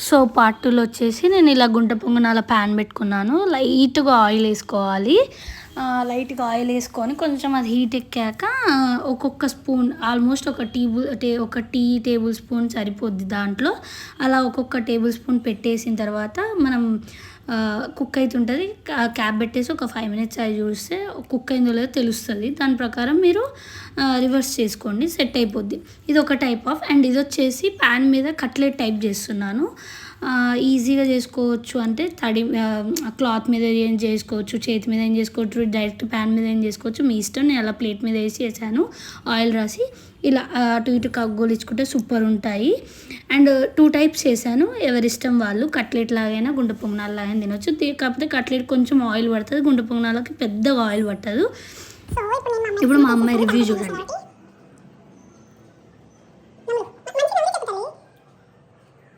So part 2లో వచ్చేసి నేను ఇలా గుంట పొంగనాల ప్యాన్ పెట్టుకున్నాను. లైట్గా ఆయిల్ వేసుకోవాలి. లైట్గా ఆయిల్ వేసుకొని కొంచెం అది హీట్ ఎక్కాక ఒక్కొక్క స్పూన్ ఆల్మోస్ట్ ఒక టీ టేబుల్ స్పూన్ సరిపోద్ది దాంట్లో. అలా ఒక్కొక్క టేబుల్ స్పూన్ పెట్టేసిన తర్వాత మనం కుక్ అవుతుంటుంది. క్యాప్ పెట్టేసి ఒక 5 minutes అవి చూస్తే కుక్ అయిందో లేదో తెలుస్తుంది. దాని ప్రకారం మీరు రివర్స్ చేసుకోండి, సెట్ అయిపోద్ది. ఇది ఒక టైప్ ఆఫ్. అండ్ ఇది వచ్చేసి ప్యాన్ మీద కట్లెట్ టైప్ చేస్తున్నాను. ఈజీగా చేసుకోవచ్చు అంటే క్లాత్ మీద ఏం చేసుకోవచ్చు, చేతి మీద ఏం చేసుకోవచ్చు, డైరెక్ట్ ప్యాన్ మీద ఏం చేసుకోవచ్చు, మీ ఇష్టం. నేను అలా ప్లేట్ మీద వేసి వేసాను, ఆయిల్ రాసి ఇలా అటు ఇటు కగ్గోలించుకుంటే సూపర్ ఉంటాయి. అండ్ 2 types చేశాను, ఎవరిష్టం వాళ్ళు. కట్లెట్ లాగైనా గుంట పొంగనాలు లాగైనా తినొచ్చు. కాకపోతే కట్లెట్ కొంచెం ఆయిల్ పడుతుంది, గుంట పొంగనాలకి పెద్దగా ఆయిల్ పట్టదు. ఇప్పుడు మా అమ్మాయి రివ్యూ చూడండి.